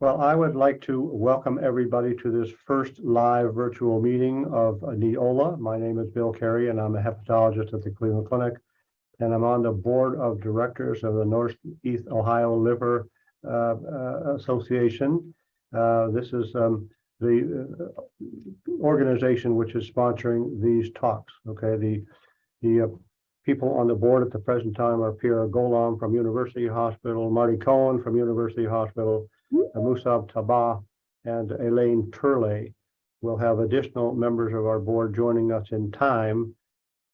Well, I would like to welcome everybody to this first live virtual meeting of NEOLA. My name is Bill Carey, and I'm a hepatologist at the Cleveland Clinic, and I'm on the board of directors of the Northeast Ohio Liver Association. This is the organization which is sponsoring these talks. Okay, the people on the board at the present time are Pierre Golan from University Hospital, Marty Cohen from University Hospital, Musab Tabah, and Elaine Turley. We'll have additional members of our board joining us in time,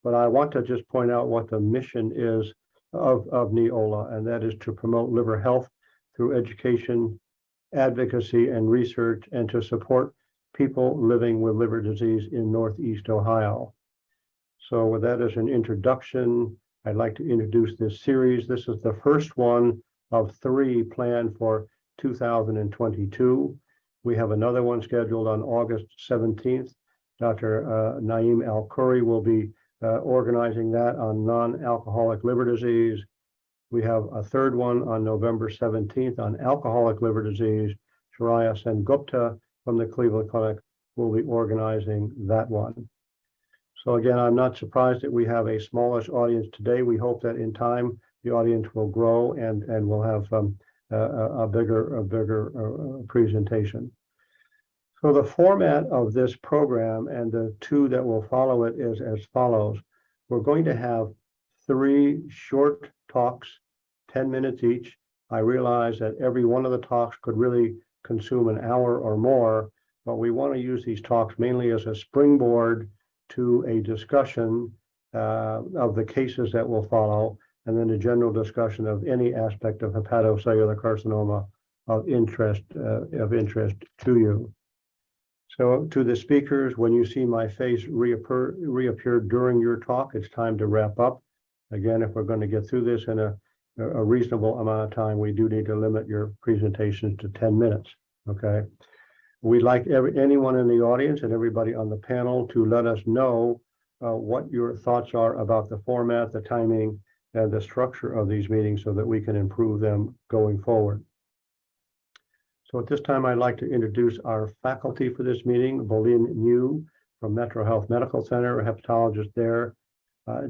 but I want to just point out what the mission is of NEOLA, and that is to promote liver health through education, advocacy, and research, and to support people living with liver disease in Northeast Ohio. So with that as an introduction, I'd like to introduce this series. This is the first one of 3 planned for 2022. We have another one scheduled on August 17th. Dr. Naeem Al-Khoury will be organizing that on non-alcoholic liver disease. We have a third one on November 17th on alcoholic liver disease. Shreya Sengupta from the Cleveland Clinic will be organizing that one. So again, I'm not surprised that we have a smallish audience today. We hope that in time the audience will grow and we'll have a bigger presentation. So the format of this program and the 2 that will follow it is as follows. We're going to have 3 short talks, 10 minutes each. I realize that every one of the talks could really consume an hour or more, but we want to use these talks mainly as a springboard to a discussion of the cases that will follow, and then a general discussion of any aspect of hepatocellular carcinoma of interest to you. So to the speakers, when you see my face reappear during your talk, it's time to wrap up. Again, if we're going to get through this in a reasonable amount of time, we do need to limit your presentations to 10 minutes, okay? We'd like anyone in the audience and everybody on the panel to let us know what your thoughts are about the format, the timing, and the structure of these meetings so that we can improve them going forward. So at this time, I'd like to introduce our faculty for this meeting. Bolin New from Metro Health Medical Center, a hepatologist there.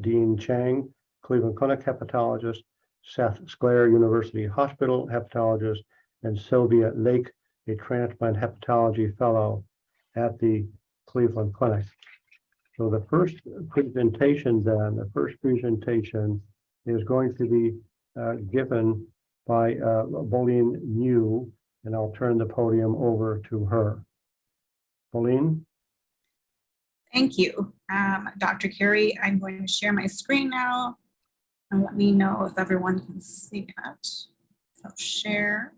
Dian Chiang, Cleveland Clinic hepatologist. Seth, Sclair University Hospital hepatologist. And Sobia Liaque, a transplant hepatology fellow at the Cleveland Clinic. So the first presentation is going to be given by Bolin New, and I'll turn the podium over to her. Bolin? Thank you, Dr. Carey. I'm going to share my screen now, and let me know if everyone can see it. So share.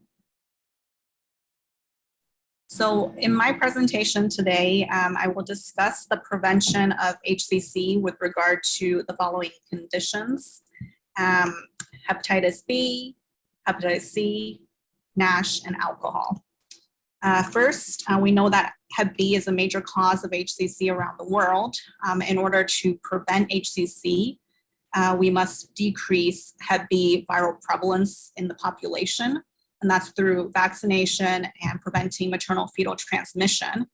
So in my presentation today, I will discuss the prevention of HCC with regard to the following conditions: hepatitis B, hepatitis C, NASH, and alcohol. First, we know that Hep B is a major cause of HCC around the world. In order to prevent HCC, we must decrease Hep B viral prevalence in the population, and that's through vaccination and preventing maternal fetal transmission.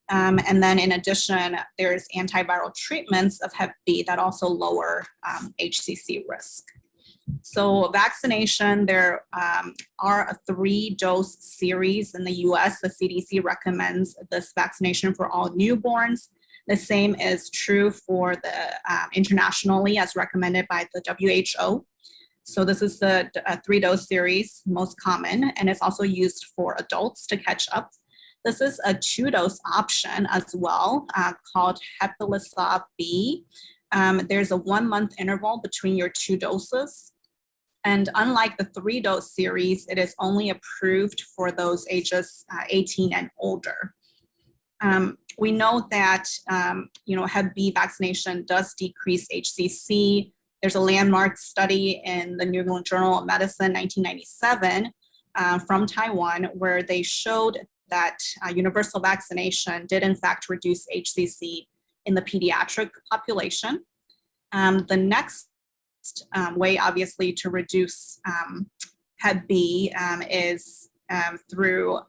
And then in addition, there's antiviral treatments of Hep B that also lower HCC risk. So vaccination, there are a 3-dose series in the US. The CDC recommends this vaccination for all newborns. The same is true for the internationally as recommended by the WHO. So this is the 3-dose series, most common, and it's also used for adults to catch up. This is a 2-dose option as well, called Hepatocellular B. There's a 1-month interval between your 2 doses. And unlike the 3-dose series, it is only approved for those ages 18 and older. We know that Hep B vaccination does decrease HCC. There's a landmark study in the New England Journal of Medicine, 1997, from Taiwan, where they showed that universal vaccination did in fact reduce HCC in the pediatric population. The next way, obviously, to reduce Hep B is through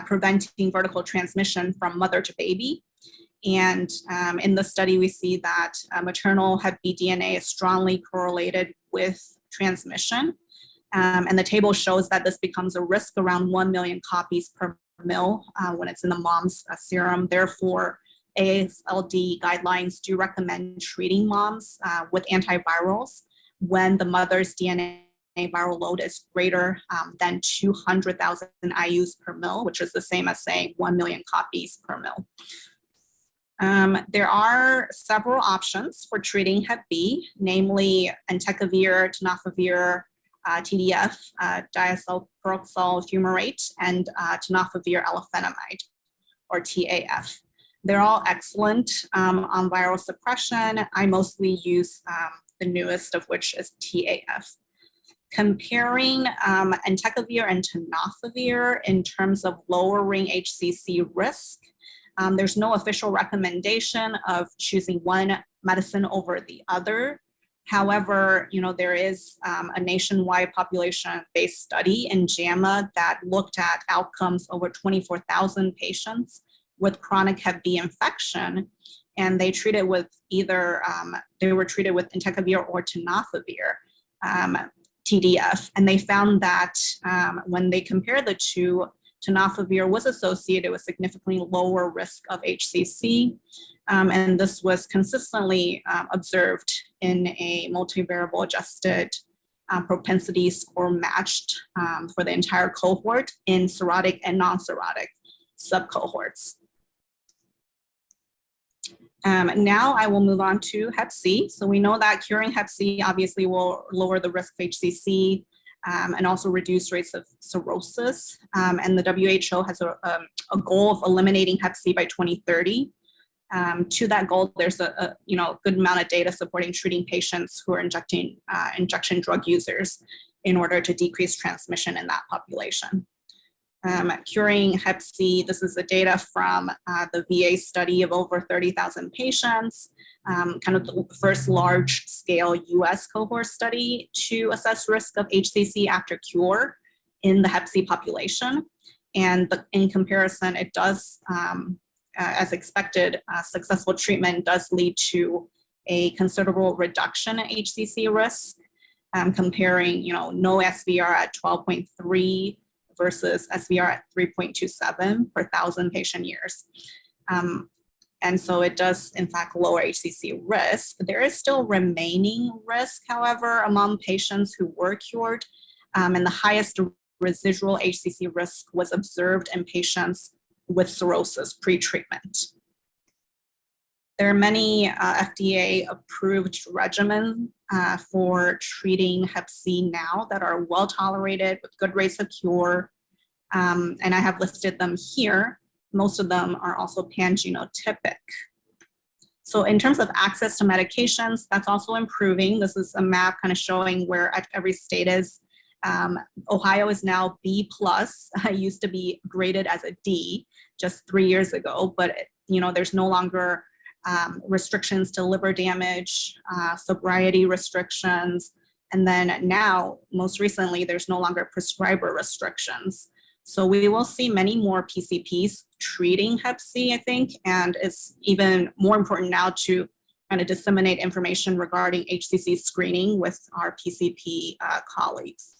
preventing vertical transmission from mother to baby. And in the study, we see that maternal Hep B DNA is strongly correlated with transmission. And the table shows that this becomes a risk around 1 million copies per mil when it's in the mom's serum. Therefore, AASLD guidelines do recommend treating moms with antivirals when the mother's DNA viral load is greater than 200,000 IUs per mil, which is the same as saying 1 million copies per mil. There are several options for treating Hep B, namely entecavir, tenofovir, TDF, diacetyl peroxyl fumarate, and tenofovir alafenamide, or TAF. They're all excellent on viral suppression. I mostly use the newest of which is TAF. Comparing entecavir and tenofovir in terms of lowering HCC risk, there's no official recommendation of choosing one medicine over the other. However, there is a nationwide population-based study in JAMA that looked at outcomes over 24,000 patients with chronic Hep B infection, and they treated with either, they were treated with entecavir or tenofovir, TDF, and they found that when they compared the two, tenofovir was associated with significantly lower risk of HCC, and this was consistently observed in a multivariable adjusted propensity score matched for the entire cohort in cirrhotic and non-cirrhotic subcohorts. Now I will move on to Hep C. So we know that curing Hep C obviously will lower the risk of HCC and also reduce rates of cirrhosis. And the WHO has a goal of eliminating Hep C by 2030. To that goal, there's a good amount of data supporting treating patients who are injection drug users in order to decrease transmission in that population. Curing Hep C, this is the data from the VA study of over 30,000 patients, kind of the first large-scale US cohort study to assess risk of HCC after cure in the Hep C population. And in comparison, it does, as expected, successful treatment does lead to a considerable reduction in HCC risk, comparing, no SVR at 12.3 versus SVR at 3.27 per 1,000 patient years. And so it does, in fact, lower HCC risk. There is still remaining risk, however, among patients who were cured, and the highest residual HCC risk was observed in patients with cirrhosis pre-treatment. There are many FDA-approved regimens for treating Hep C now that are well-tolerated with good rates of cure, and I have listed them here. Most of them are also pan-genotypic. So in terms of access to medications, that's also improving. This is a map kind of showing where every state is. Ohio is now B+. It used to be graded as a D just 3 years ago, but there's no longer restrictions to liver damage, sobriety restrictions, and then now, most recently, there's no longer prescriber restrictions. So we will see many more PCPs treating Hep C, I think, and it's even more important now to kind of disseminate information regarding HCC screening with our PCP colleagues.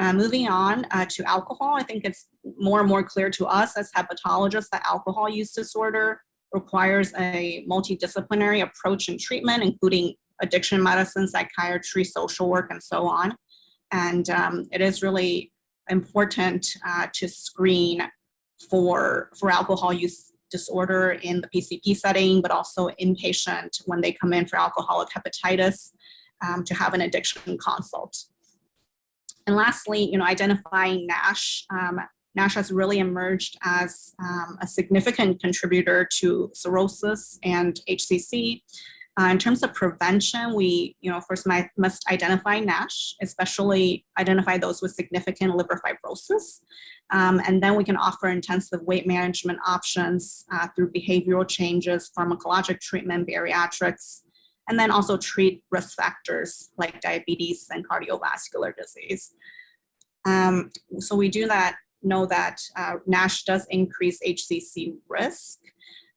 Moving on to alcohol, I think it's more and more clear to us as hepatologists that alcohol use disorder requires a multidisciplinary approach in treatment, including addiction medicine, psychiatry, social work, and so on. And it is really important to screen for alcohol use disorder in the PCP setting, but also inpatient when they come in for alcoholic hepatitis to have an addiction consult. And lastly, identifying NASH. NASH has really emerged as a significant contributor to cirrhosis and HCC. In terms of prevention, we, first must identify NASH, especially identify those with significant liver fibrosis. And then we can offer intensive weight management options through behavioral changes, pharmacologic treatment, bariatrics, and then also treat risk factors like diabetes and cardiovascular disease. So we do that know that NASH does increase HCC risk.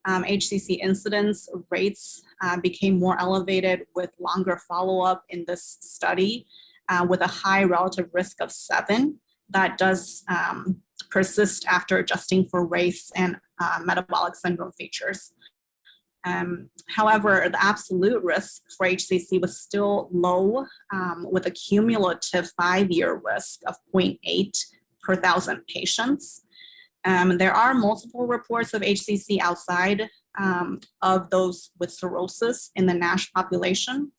HCC incidence rates became more elevated with longer follow-up in this study with a high relative risk of 7 that does persist after adjusting for race and metabolic syndrome features. However, the absolute risk for HCC was still low with a cumulative 5-year risk of 0.8 per 1,000 patients. There are multiple reports of HCC outside of those with cirrhosis in the NASH population.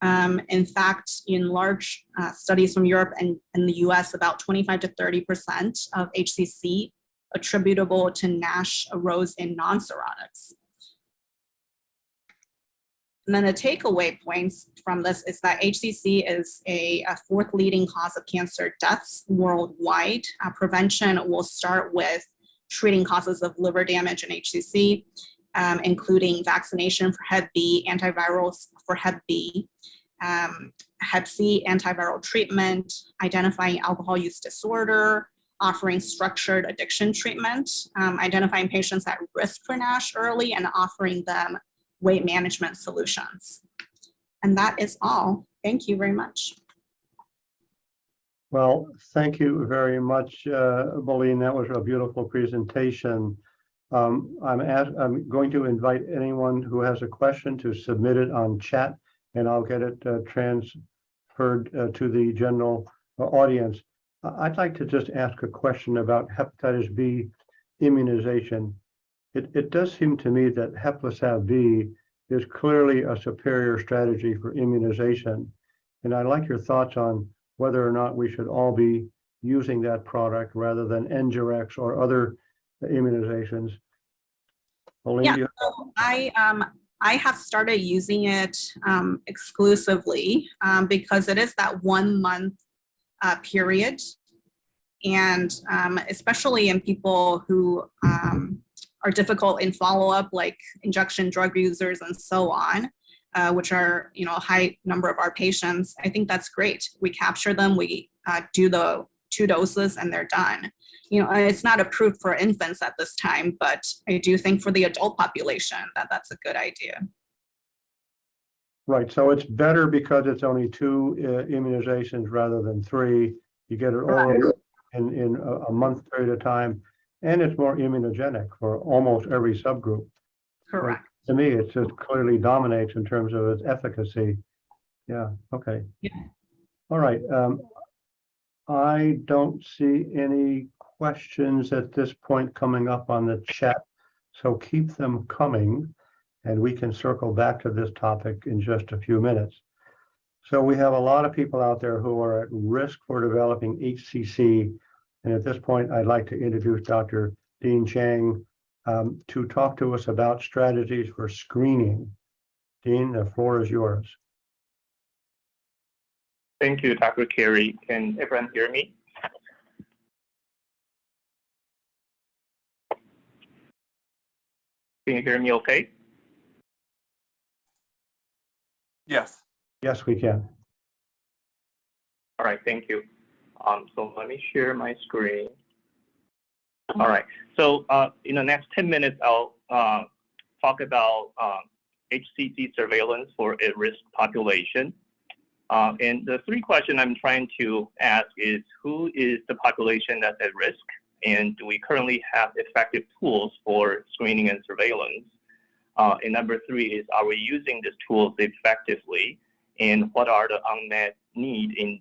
In fact, in large studies from Europe and the US, about 25 to 30% of HCC attributable to NASH arose in non-cirrhotics. And then the takeaway points from this is that HCC is a 4th leading cause of cancer deaths worldwide. Prevention will start with treating causes of liver damage in HCC, including vaccination for Hep B, antivirals for Hep B, Hep C antiviral treatment, identifying alcohol use disorder, offering structured addiction treatment, identifying patients at risk for NASH early, and offering them weight management solutions. And that is all. Thank you very much. Well, thank you very much, Bolin. That was a beautiful presentation. I'm going to invite anyone who has a question to submit it on chat, and I'll get it transferred to the general audience. I'd like to just ask a question about hepatitis B immunization. It does seem to me that Hepatitis is clearly a superior strategy for immunization. And I'd like your thoughts on whether or not we should all be using that product rather than NGRX or other immunizations. Bolin, yeah, so I have started using it exclusively because it is that 1 month period. And especially in people who are difficult in follow-up, like injection drug users and so on, which are a high number of our patients. I think that's great. We capture them, we do the 2 doses, and they're done. It's not approved for infants at this time, but I do think for the adult population that's a good idea. Right, so it's better because it's only 2 immunizations rather than 3. You get it all in a month period of time, and it's more immunogenic for almost every subgroup. Correct. To me, it just clearly dominates in terms of its efficacy. Yeah, okay. Yeah. All right. I don't see any questions at this point coming up on the chat, so keep them coming, and we can circle back to this topic in just a few minutes. So we have a lot of people out there who are at risk for developing HCC. And at this point, I'd like to introduce Dr. Dian Chiang to talk to us about strategies for screening. Dian, the floor is yours. Thank you, Dr. Carey. Can everyone hear me? Can you hear me okay? Yes. Yes, we can. All right, thank you. So let me share my screen. All right, so in the next 10 minutes, I'll talk about HCC surveillance for a risk population. And the 3 questions I'm trying to ask is, who is the population that's at risk? And do we currently have effective tools for screening and surveillance? And number 3 is, are we using these tools effectively? And what are the unmet needs in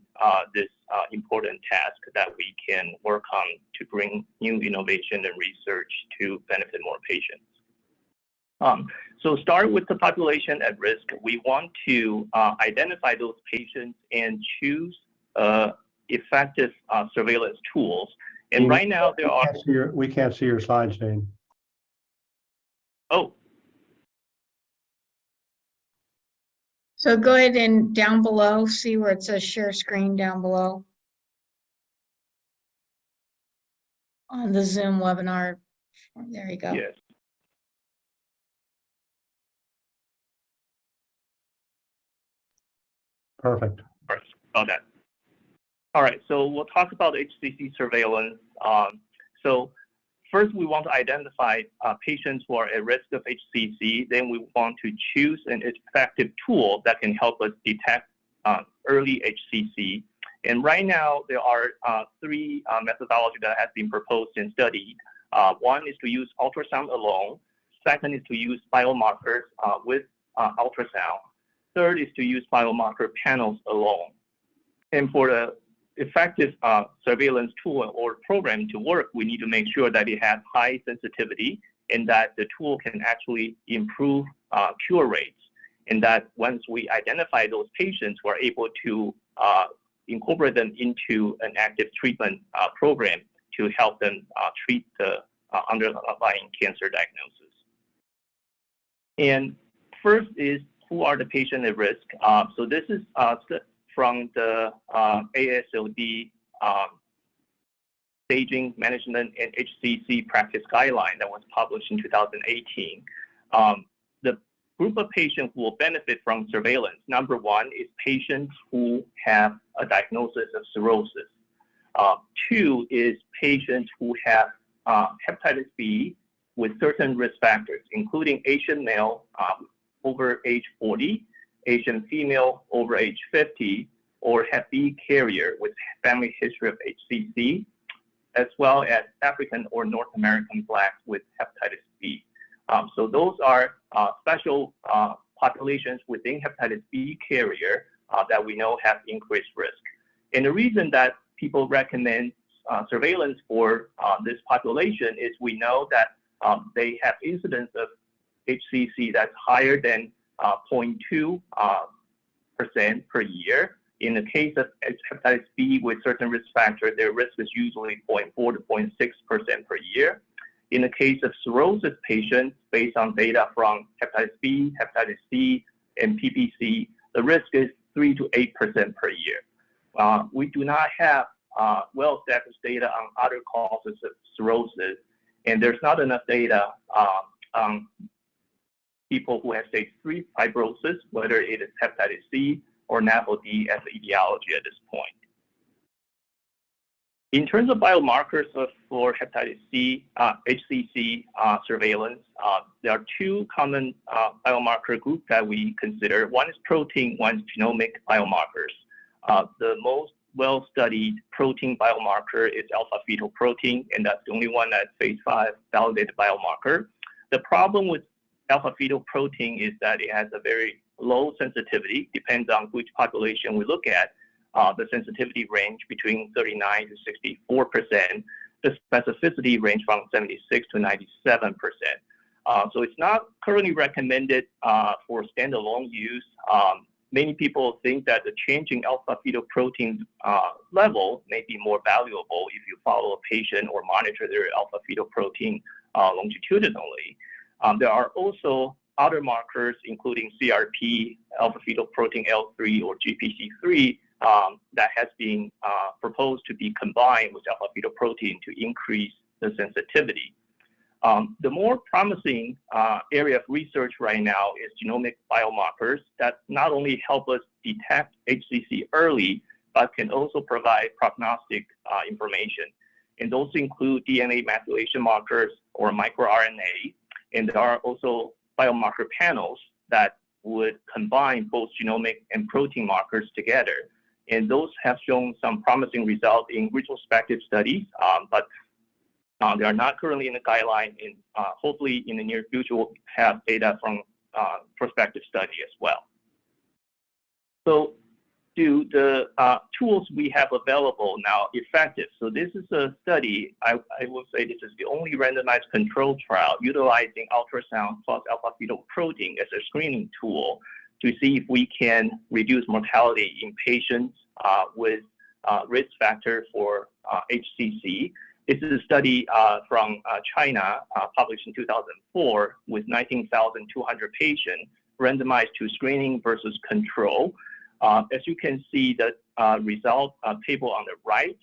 this important task that we can work on to bring new innovation and research to benefit more patients? So start with the population at risk. We want to identify those patients and choose effective surveillance tools. And right now there are... We can't see your slides, Dian. Oh. So go ahead and down below, see where it says share screen down below on the Zoom webinar. There you go. Yes. Perfect. All that. All right, so we'll talk about HCC surveillance. So first, we want to identify patients who are at risk of HCC. Then we want to choose an effective tool that can help us detect early HCC. And right now, there are three methodologies that have been proposed and studied. One is to use ultrasound alone. Second is to use biomarkers with ultrasound. Third is to use biomarker panels alone. And for the effective surveillance tool or program to work, we need to make sure that it has high sensitivity and that the tool can actually improve cure rates. And that once we identify those patients, we're able to incorporate them into an active treatment program to help them treat the underlying cancer diagnosis. And first is, who are the patients at risk? So this is from the AASLD Staging, Management, and HCC Practice Guideline that was published in 2018. The group of patients who will benefit from surveillance, number one is patients who have a diagnosis of cirrhosis. Two is patients who have hepatitis B with certain risk factors, including Asian male over age 40, Asian female over age 50, or Hep B carrier with family history of HCC, as well as African or North American Blacks with hepatitis B. So those are special populations within hepatitis B carrier that we know have increased risk. And the reason that people recommend surveillance for this population is we know that they have incidence of HCC that's higher than 0.2% per year. In the case of hepatitis B with certain risk factors, their risk is usually 0.4 to 0.6% per year. In the case of cirrhosis patients, based on data from hepatitis B, hepatitis C, and PBC, the risk is 3 to 8% per year. We do not have well-established data on other causes of cirrhosis, and there's not enough data on people who have stage 3 fibrosis, whether it is hepatitis C or NAFLD as an etiology at this point. In terms of biomarkers for hepatitis C, HCC surveillance, there are two common biomarker groups that we consider. One is protein, one is genomic biomarkers. The most well-studied protein biomarker is alpha-fetoprotein, and that's the only one that's phase 5 validated biomarker. The problem with alpha-fetoprotein is that it has a very low sensitivity, depends on which population we look at. The sensitivity range between 39 to 64%. The specificity range from 76 to 97%. So it's not currently recommended for standalone use. Many people think that the changing alpha-fetoprotein level may be more valuable if you follow a patient or monitor their alpha-fetoprotein longitudinally. There are also other markers, including CRP, alpha-fetoprotein L3, or GPC3, that has been proposed to be combined with alpha-fetoprotein to increase the sensitivity. The more promising area of research right now is genomic biomarkers that not only help us detect HCC early, but can also provide prognostic information. And those include DNA methylation markers or microRNA. And there are also biomarker panels that would combine both genomic and protein markers together. And those have shown some promising results in retrospective studies, but they are not currently in the guideline, and hopefully in the near future we'll have data from prospective study as well. So do the tools we have available now effective? So this is a study, I will say this is the only randomized control trial utilizing ultrasound plus alpha-fetoprotein as a screening tool to see if we can reduce mortality in patients with risk factor for HCC. This is a study from China, published in 2004, with 19,200 patients randomized to screening versus control. As you can see, the result table on the right,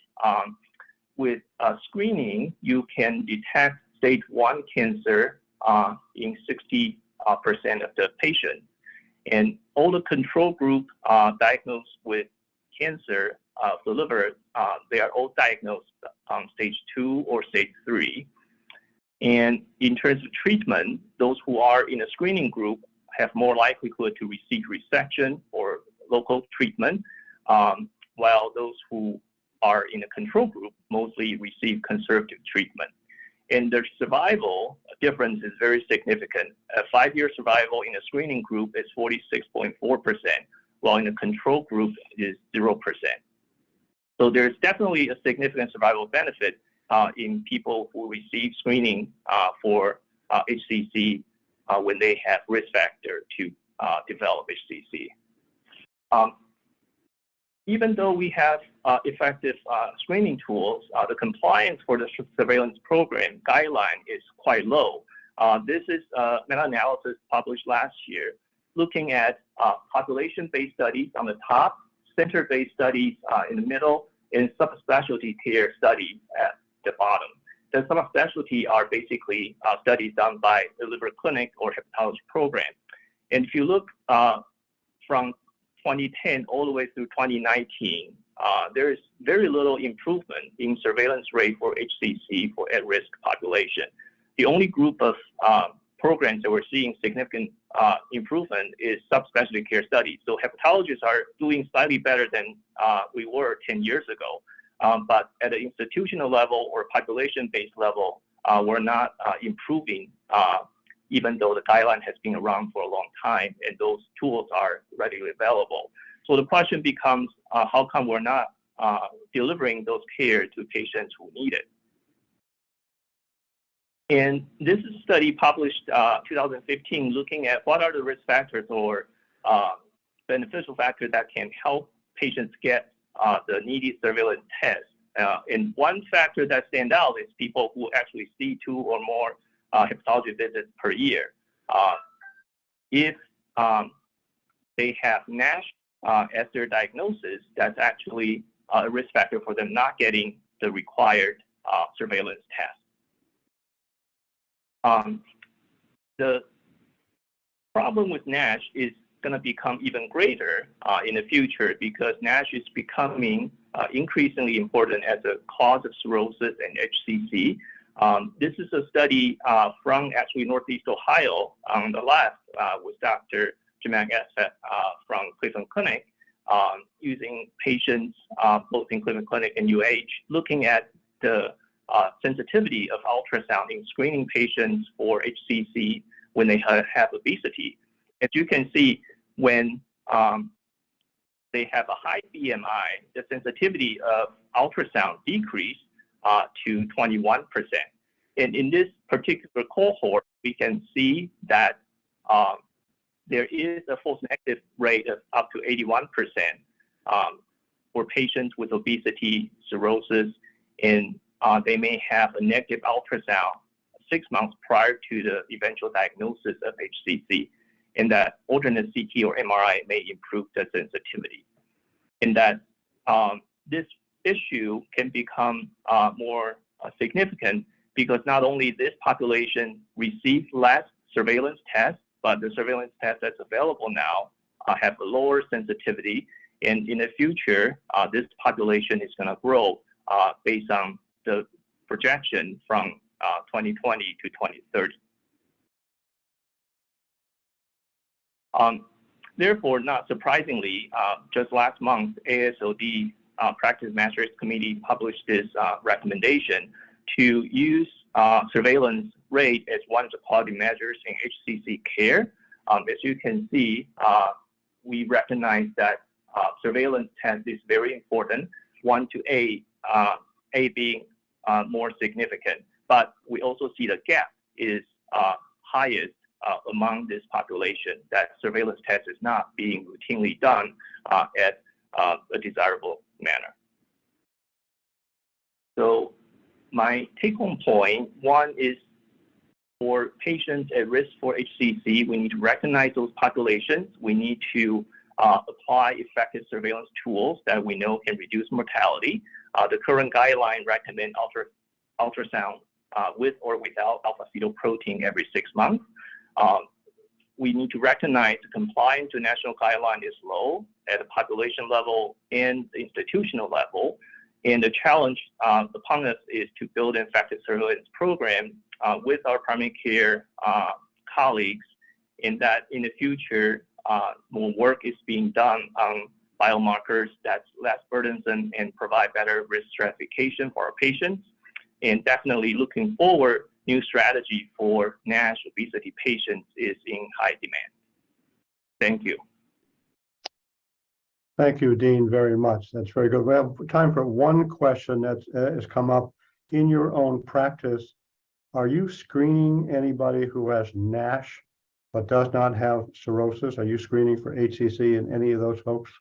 with screening, you can detect stage 1 cancer in 60% of the patients. And all the control group diagnosed with cancer of the liver, they are all diagnosed on stage 2 or stage 3. And in terms of treatment, those who are in a screening group have more likelihood to receive resection or local treatment, while those who are in a control group mostly receive conservative treatment. And the survival difference is very significant. A 5-year survival in a screening group is 46.4%, while in a control group is 0%. So there's definitely a significant survival benefit in people who receive screening for HCC when they have risk factor to develop HCC. Even though we have effective screening tools, the compliance for the surveillance program guideline is quite low. This is a meta-analysis published last year looking at population-based studies on the top, center-based studies in the middle, and subspecialty care studies at the bottom. The subspecialty are basically studies done by the liver clinic or hepatology program. And if you look from 2010 all the way through 2019, there is very little improvement in surveillance rate for HCC for at-risk population. The only group of programs that we're seeing significant improvement is subspecialty care studies. So hepatologists are doing slightly better than we were 10 years ago. But at the institutional level or population-based level, we're not improving, even though the guideline has been around for a long time and those tools are readily available. So the question becomes, how come we're not delivering those care to patients who need it? And this is a study published 2015 looking at what are the risk factors or beneficial factors that can help patients get the needed surveillance test. And one factor that stands out is people who actually see 2 or more hepatology visits per year. If they have NASH as their diagnosis, that's actually a risk factor for them not getting the required surveillance test. The problem with NASH is going to become even greater in the future because NASH is becoming increasingly important as a cause of cirrhosis and HCC. This is a study from actually Northeast Ohio on the left with Dr. Jung from Cleveland Clinic using patients both in Cleveland Clinic and UH looking at the sensitivity of ultrasound in screening patients for HCC when they have obesity. As you can see, when they have a high BMI, the sensitivity of ultrasound decreased to 21%. And in this particular cohort, we can see that there is a false negative rate of up to 81% for patients with obesity, cirrhosis, and they may have a negative ultrasound 6 months prior to the eventual diagnosis of HCC, and that alternate CT or MRI may improve the sensitivity. And that this issue can become more significant because not only this population receives less surveillance tests, but the surveillance tests that's available now have a lower sensitivity. And in the future, this population is going to grow based on the projection from 2020 to 2030. Therefore, not surprisingly, just last month, AASLD Practice Matters Committee published this recommendation to use surveillance rate as one of the quality measures in HCC care. As you can see, we recognize that surveillance test is very important, 1 to 8, A being more significant. But we also see the gap is highest among this population, that surveillance test is not being routinely done at a desirable manner. So my take-home point, one is for patients at risk for HCC, we need to recognize those populations. We need to apply effective surveillance tools that we know can reduce mortality. The current guideline recommend ultrasound with or without alpha-fetoprotein every 6 months. We need to recognize the compliance to national guideline is low, at the population level and the institutional level. And the challenge upon us is to build an effective surveillance program with our primary care colleagues, in that in the future, more work is being done on biomarkers that's less burdensome and provide better risk stratification for our patients. And definitely looking forward, new strategy for NASH obesity patients is in high demand. Thank you. Thank you, Dean, very much. That's very good. We have time for one question that has come up. In your own practice, are you screening anybody who has NASH but does not have cirrhosis? Are you screening for HCC in any of those folks?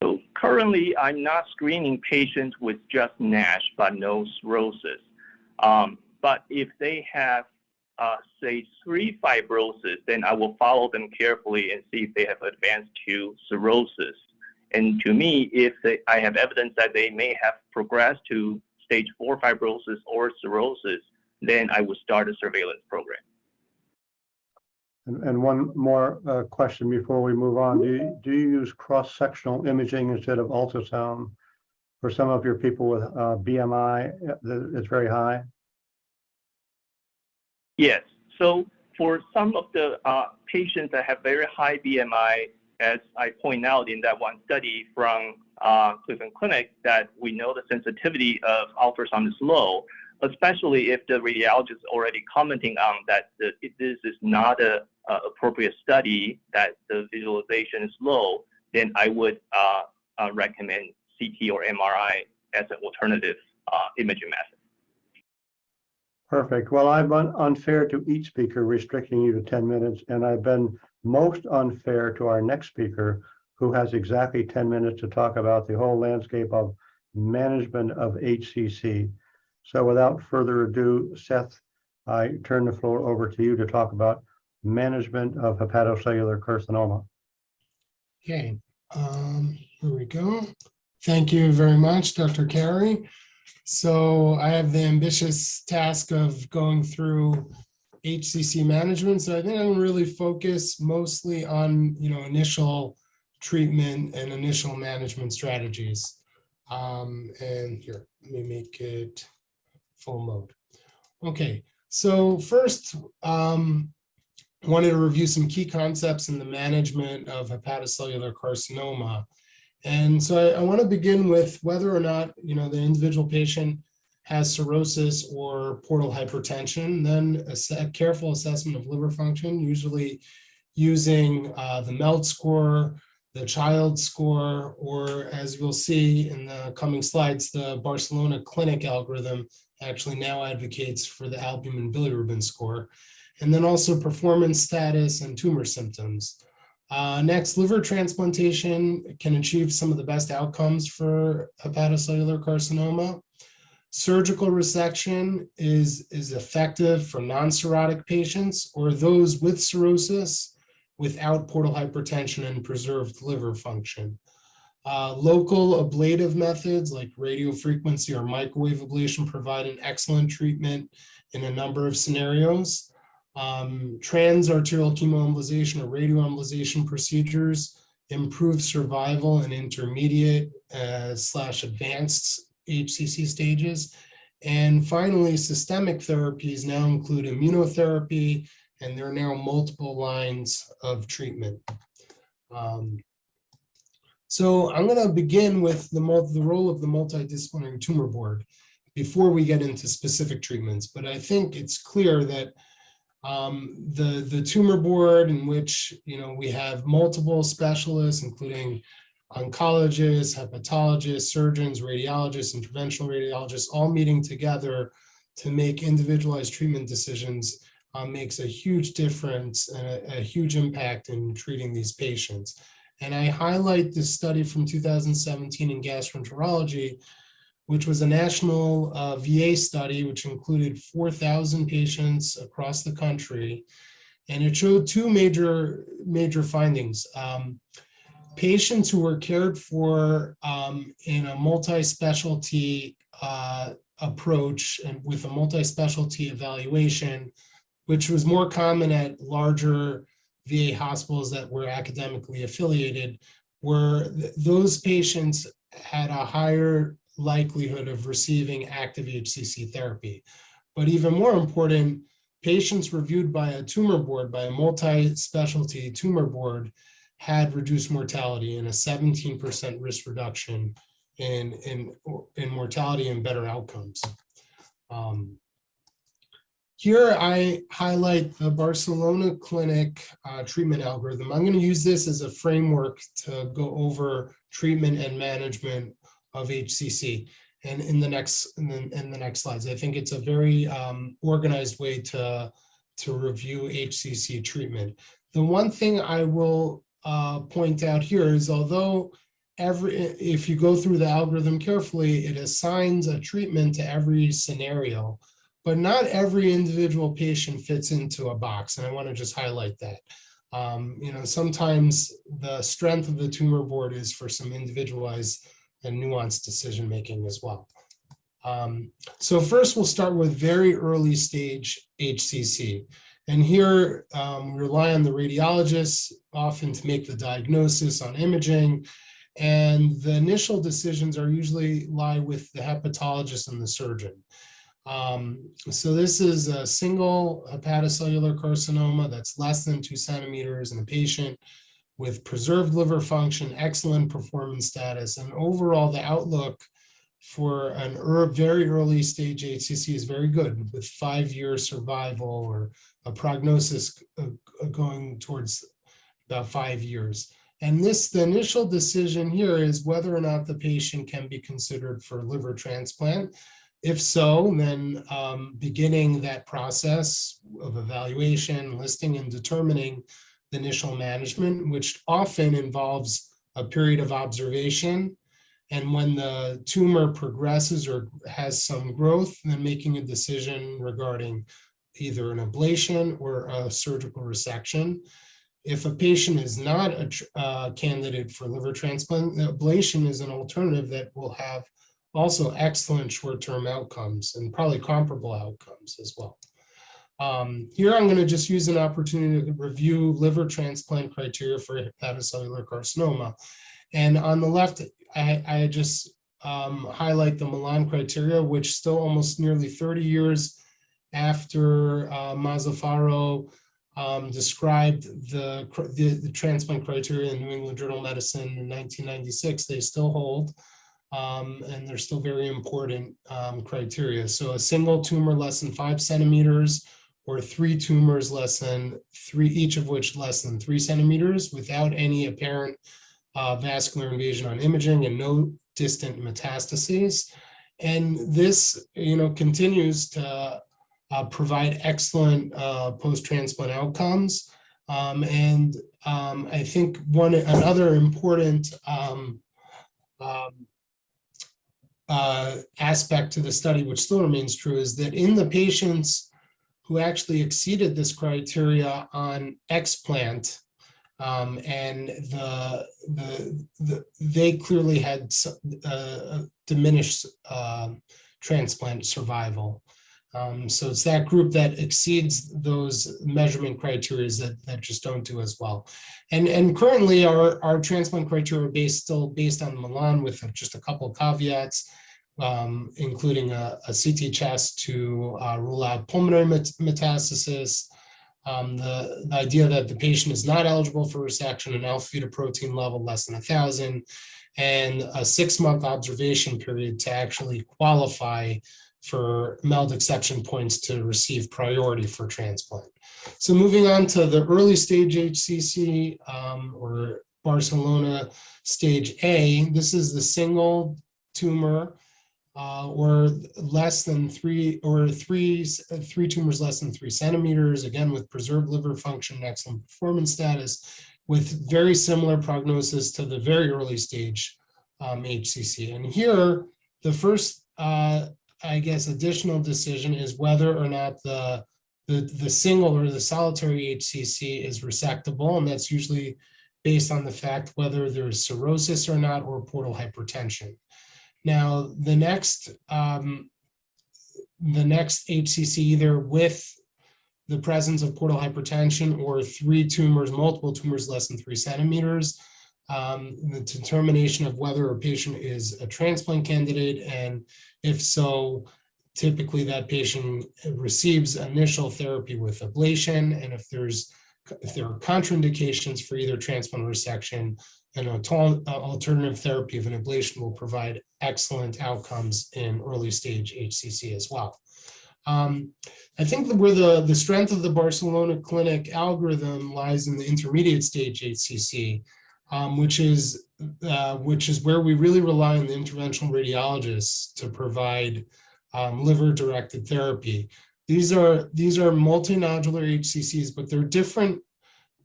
So currently, I'm not screening patients with just NASH but no cirrhosis. But if they have stage 3 fibrosis, then I will follow them carefully and see if they have advanced to cirrhosis. And to me, if I have evidence that they may have progressed to stage 4 fibrosis or cirrhosis, then I will start a surveillance program. And one more question before we move on. Do you use cross-sectional imaging instead of ultrasound for some of your people with BMI that's very high? Yes. So for some of the patients that have very high BMI, as I point out in that one study from Cleveland Clinic, that we know the sensitivity of ultrasound is low, especially if the radiologist is already commenting on that this is not an appropriate study, that the visualization is low, then I would recommend CT or MRI as an alternative imaging method. Perfect. Well, I've been unfair to each speaker, restricting you to 10 minutes, and I've been most unfair to our next speaker, who has exactly 10 minutes to talk about the whole landscape of management of HCC. So without further ado, Seth, I turn the floor over to you to talk about management of hepatocellular carcinoma. Okay, here we go. Thank you very much, Dr. Carey. So I have the ambitious task of going through HCC management. So I think I'm going to really focus mostly on, initial treatment and initial management strategies. And here, let me make it full mode. Okay, so first, wanted to review some key concepts in the management of hepatocellular carcinoma. And so I want to begin with whether or not, the individual patient has cirrhosis or portal hypertension, then a careful assessment of liver function, usually using the MELD score, the child score, or as you'll see in the coming slides, the Barcelona Clinic algorithm actually now advocates for the albumin bilirubin score, and then also performance status and tumor symptoms. Next, liver transplantation can achieve some of the best outcomes for hepatocellular carcinoma. Surgical resection is effective for non-cirrhotic patients or those with cirrhosis without portal hypertension and preserved liver function. Local ablative methods like radiofrequency or microwave ablation provide an excellent treatment in a number of scenarios. Transarterial chemoembolization or radioembolization procedures improve survival in intermediate / advanced HCC stages. And finally, systemic therapies now include immunotherapy, and there are now multiple lines of treatment. So I'm going to begin with the role of the multidisciplinary tumor board before we get into specific treatments. But I think it's clear that the tumor board, in which we have multiple specialists, including oncologists, hepatologists, surgeons, radiologists, interventional radiologists, all meeting together to make individualized treatment decisions, makes a huge difference and a huge impact in treating these patients. And I highlight this study from 2017 in gastroenterology, which was a national VA study, which included 4,000 patients across the country. And it showed two major findings. Patients who were cared for in a multi-specialty approach and with a multi-specialty evaluation, which was more common at larger VA hospitals that were academically affiliated, were those patients had a higher likelihood of receiving active HCC therapy. But even more important, patients reviewed by a tumor board, by a multi-specialty tumor board, had reduced mortality and a 17% risk reduction in mortality and better outcomes. Here I highlight the Barcelona Clinic treatment algorithm. I'm going to use this as a framework to go over treatment and management of HCC. And in the next slides, I think it's a very organized way to review HCC treatment. The one thing I will point out here is, although if you go through the algorithm carefully, it assigns a treatment to every scenario, but not every individual patient fits into a box. And I want to just highlight that. Sometimes the strength of the tumor board is for some individualized and nuanced decision-making as well. So first we'll start with very early stage HCC. And here we rely on the radiologists often to make the diagnosis on imaging. And the initial decisions are usually lie with the hepatologist and the surgeon. So this is a single hepatocellular carcinoma that's less than 2 centimeters in a patient with preserved liver function, excellent performance status, and overall the outlook for an very early stage HCC is very good, with 5-year survival or a prognosis going towards about 5 years. And the initial decision here is whether or not the patient can be considered for liver transplant. If so, then beginning that process of evaluation, listing, and determining the initial management, which often involves a period of observation. And when the tumor progresses or has some growth, then making a decision regarding either an ablation or a surgical resection. If a patient is not a candidate for liver transplant, the ablation is an alternative that will have also excellent short-term outcomes and probably comparable outcomes as well. Here I'm going to just use an opportunity to review liver transplant criteria for hepatocellular carcinoma. And on the left, I just highlight the Milan criteria, which still almost nearly 30 years after Mazzaferro described the transplant criteria in New England Journal of Medicine in 1996, they still hold. And they're still very important criteria. So a single tumor less than 5 centimeters, or 3 tumors less than 3, each of which less than 3 centimeters, without any apparent vascular invasion on imaging and no distant metastases. And this, continues to provide excellent post-transplant outcomes. And I think another important aspect to the study, which still remains true, is that in the patients who actually exceeded this criteria on explant, and they clearly had diminished transplant survival. So it's that group that exceeds those measurement criteria that just don't do as well. And currently our transplant criteria are still based on Milan, with just a couple of caveats, including a CT chest to rule out pulmonary metastasis, the idea that the patient is not eligible for resection, an alpha-fetoprotein level less than 1,000, and a 6-month observation period to actually qualify for MELD exception points to receive priority for transplant. So moving on to the early stage HCC, or Barcelona stage A, this is the single tumor or less than 3, or 3 tumors less than 3 centimeters, again with preserved liver function, excellent performance status, with very similar prognosis to the very early stage HCC. And here, the first, additional decision is whether or not the single or the solitary HCC is resectable, and that's usually based on the fact whether there's cirrhosis or not, or portal hypertension. Now, the next HCC, either with the presence of portal hypertension or 3 tumors, multiple tumors less than 3 centimeters, the determination of whether a patient is a transplant candidate, and if so, typically that patient receives initial therapy with ablation, and if there are contraindications for either transplant or resection, an alternative therapy of an ablation will provide excellent outcomes in early stage HCC as well. I think that where the strength of the Barcelona clinic algorithm lies in the intermediate stage HCC, which is where we really rely on the interventional radiologists to provide liver-directed therapy. These are multinodular HCCs, but they're different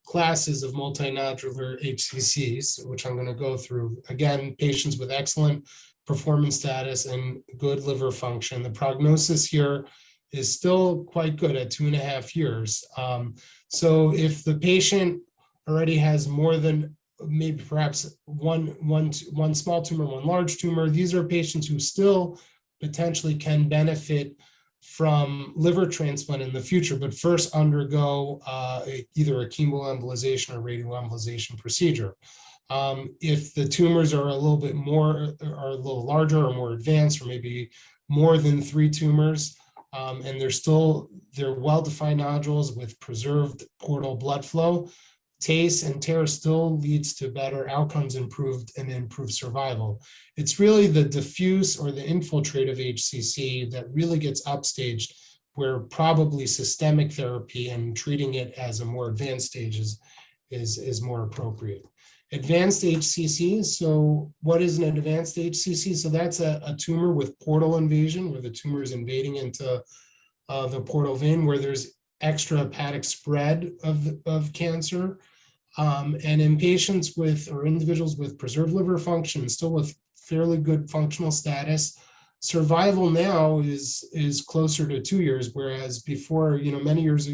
classes of multinodular HCCs, which I'm going to go through. Again, patients with excellent performance status and good liver function. The prognosis here is still quite good at 2.5 years. So if the patient already has more than maybe perhaps one small tumor, one large tumor, these are patients who still potentially can benefit from liver transplant in the future, but first undergo either a chemoembolization or radioembolization procedure. If the tumors are a little bit more, are a little larger or more advanced, or maybe more than 3 tumors, and they're well-defined nodules with preserved portal blood flow, TACE and TARE still leads to better outcomes, improved survival. It's really the diffuse or the infiltrative HCC that really gets upstaged, where probably systemic therapy and treating it as a more advanced stage is more appropriate. Advanced HCC, so what is an advanced HCC? So that's a tumor with portal invasion, where the tumor is invading into the portal vein, where there's extrahepatic spread of cancer. And in patients with, or individuals with preserved liver function, still with fairly good functional status, survival now is closer to 2 years, whereas before, many years,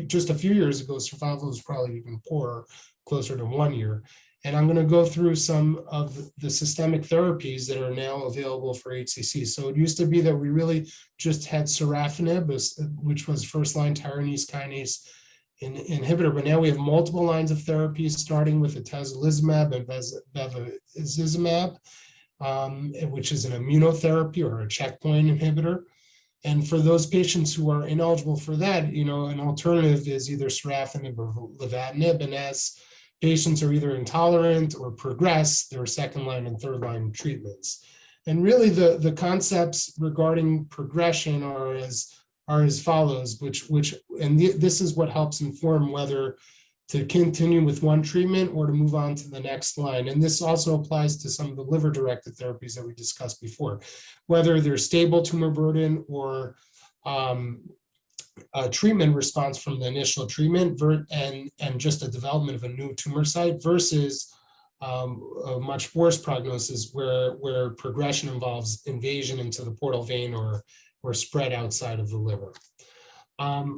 just a few years ago, survival was probably even poorer, closer to 1 year. And I'm going to go through some of the systemic therapies that are now available for HCC. So it used to be that we really just had sorafenib, which was first-line tyrosine kinase inhibitor, but now we have multiple lines of therapies, starting with atezolizumab and bevacizumab, which is an immunotherapy or a checkpoint inhibitor. And for those patients who are ineligible for that, an alternative is either sorafenib or lenvatinib. And as patients are either intolerant or progress, there are second-line and third-line treatments. And really the concepts regarding progression are as follows, this is what helps inform whether to continue with one treatment or to move on to the next line. And this also applies to some of the liver-directed therapies that we discussed before, whether there's stable tumor burden or a treatment response from the initial treatment and just a development of a new tumor site versus a much worse prognosis where progression involves invasion into the portal vein or spread outside of the liver.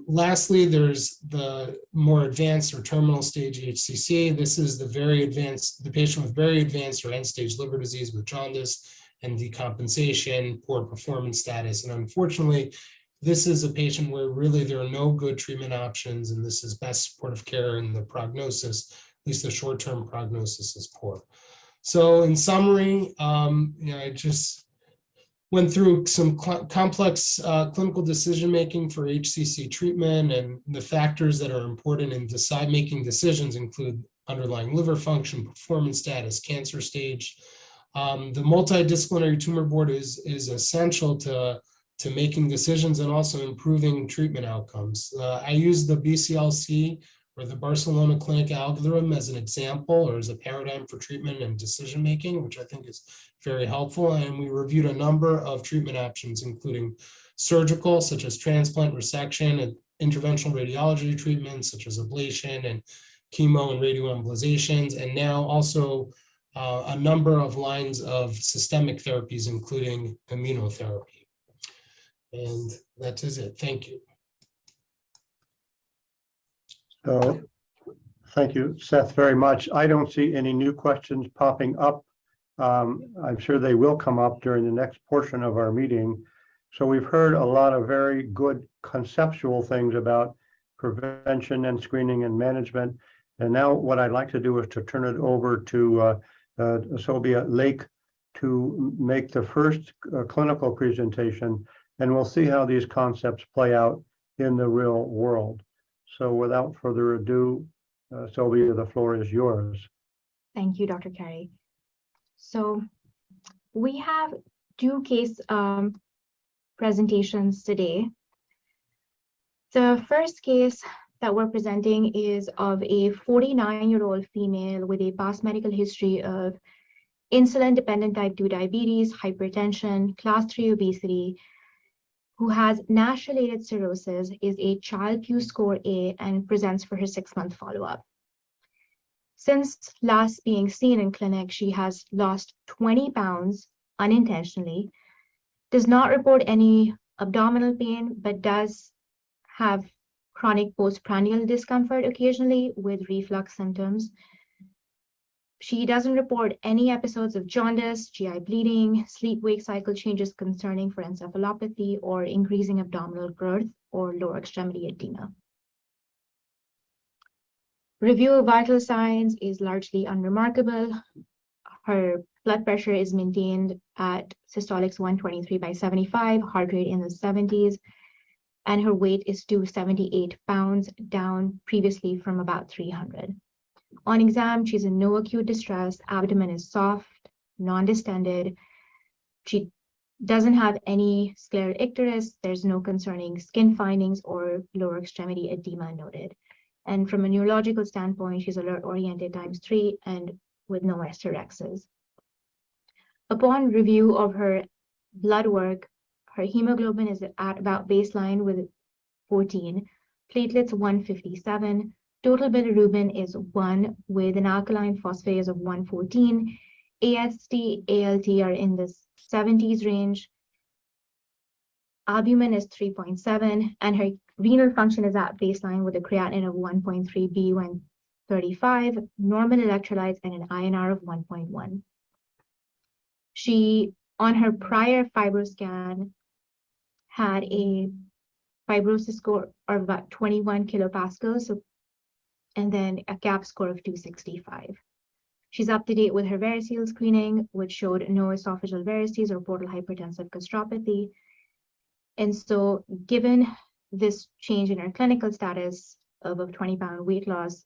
Lastly, there's the more advanced or terminal stage HCC. This is the patient with very advanced or end-stage liver disease with jaundice and decompensation, poor performance status. And unfortunately, this is a patient where really there are no good treatment options, and this is best supportive care, and the prognosis, at least the short-term prognosis, is poor. So in summary, I just went through some complex clinical decision-making for HCC treatment, and the factors that are important in making decisions include underlying liver function, performance status, cancer stage. The multidisciplinary tumor board is essential to making decisions and also improving treatment outcomes. I use the BCLC or the Barcelona Clinic algorithm as an example or as a paradigm for treatment and decision-making, which I think is very helpful. And we reviewed a number of treatment options, including surgical, such as transplant, resection, and interventional radiology treatments, such as ablation and chemo and radioembolizations, and now also a number of lines of systemic therapies, including immunotherapy. And that is it. Thank you. So, thank you, Seth, very much. I don't see any new questions popping up. I'm sure they will come up during the next portion of our meeting. So we've heard a lot of very good conceptual things about prevention and screening and management. And now what I'd like to do is to turn it over to Sobia Liaque to make the first clinical presentation, and we'll see how these concepts play out in the real world. So without further ado, Sobia, the floor is yours. Thank you, Dr. Carey. So we have two case presentations today. The first case that we're presenting is of a 49-year-old female with a past medical history of insulin-dependent type 2 diabetes, hypertension, class 3 obesity, who has NASH-related cirrhosis, is a Child-Pugh score A, and presents for her 6-month follow-up. Since last being seen in clinic, she has lost 20 pounds unintentionally, does not report any abdominal pain, but does have chronic postprandial discomfort occasionally with reflux symptoms. She doesn't report any episodes of jaundice, GI bleeding, sleep-wake cycle changes concerning for encephalopathy, or increasing abdominal girth or lower extremity edema. Review of vital signs is largely unremarkable. Her blood pressure is maintained at systolics 123/75, heart rate in the 70s, and her weight is 278 pounds, down previously from about 300. On exam, she's in no acute distress, abdomen is soft, non-distended. She doesn't have any scleral icterus, there's no concerning skin findings or lower extremity edema noted. And from a neurological standpoint, she's alert-oriented ×3 and with no hysterexes. Upon review of her blood work, her hemoglobin is at about baseline with 14, platelets 157, total bilirubin is 1 with an alkaline phosphatase of 114, AST, ALT are in the 70s range, albumin is 3.7, and her renal function is at baseline with a creatinine of 1.3, B135, normal electrolytes, and an INR of 1.1. She, on her prior fibroscan, had a fibrosis score of about 21 kilopascals, and then a CAP score of 265. She's up to date with her variceal screening, which showed no esophageal varices or portal hypertensive gastropathy. And so, given this change in her clinical status of a 20-pound weight loss,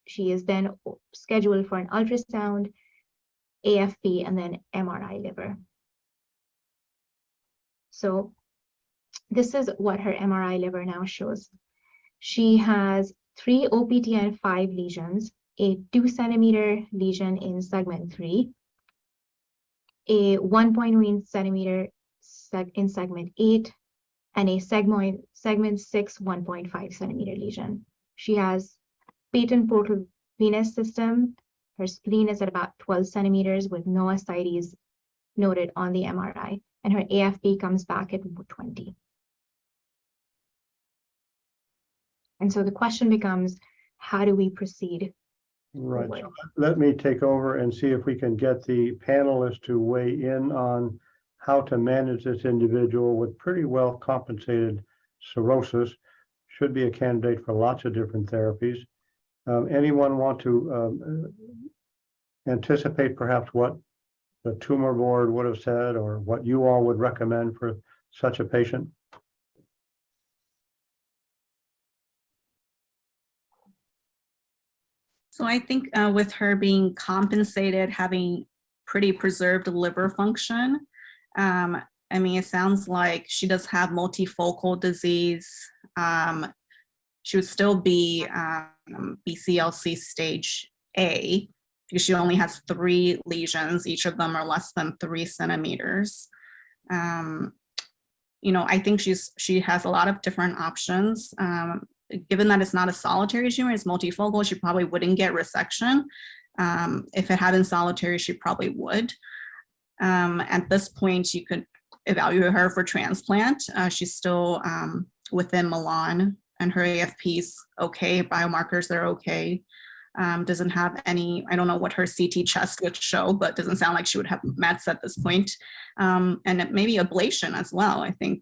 she is then scheduled for an ultrasound, AFP, and then MRI liver. So this is what her MRI liver now shows. She has 3 OPTN 5 lesions, a 2-centimeter lesion in segment 3, a 1.1 centimeter in segment 8, and a segment 6 1.5 centimeter lesion. She has patent portal venous system. Her spleen is at about 12 centimeters with no ascites noted on the MRI, and her AFP comes back at 20. And so the question becomes, how do we proceed? Right. So let me take over and see if we can get the panelists to weigh in on how to manage this individual with pretty well compensated cirrhosis. Should be a candidate for lots of different therapies. Anyone want to anticipate perhaps what the tumor board would have said, or what you all would recommend for such a patient? So I think with her being compensated, having pretty preserved liver function, I mean, it sounds like she does have multifocal disease. She would still be BCLC stage A, because she only has 3 lesions. Each of them are less than 3 centimeters. You know, I think she has a lot of different options. Given that it's not a solitary tumor, it's multifocal, she probably wouldn't get resection. If it had been solitary, she probably would. At this point, you could evaluate her for transplant. She's still within Milan, and her AFP's okay, biomarkers, they're okay. Doesn't have any, I don't know what her CT chest would show, but doesn't sound like she would have mets at this point. And maybe ablation as well. I think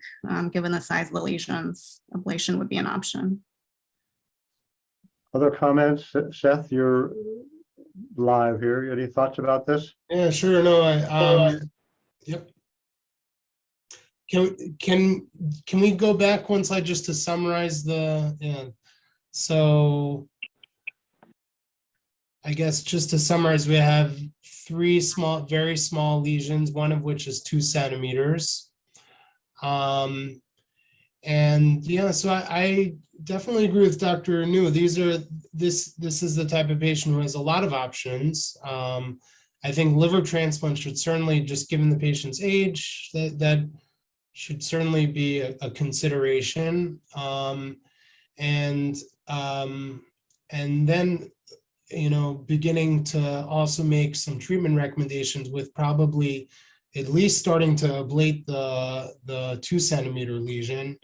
given the size of the lesions, ablation would be an option. Other comments? Seth, you're live here. Any thoughts about this? Yeah, sure. No, yep. Can we go back one slide just to summarize the, so I guess just to summarize, we have 3 small, very small lesions, one of which is 2 centimeters. And yeah, so I definitely agree with Dr. New. This is the type of patient who has a lot of options. I think liver transplant should certainly, just given the patient's age, that should certainly be a consideration. And then, you know, beginning to also make some treatment recommendations with probably at least starting to ablate the 2 centimeter lesion,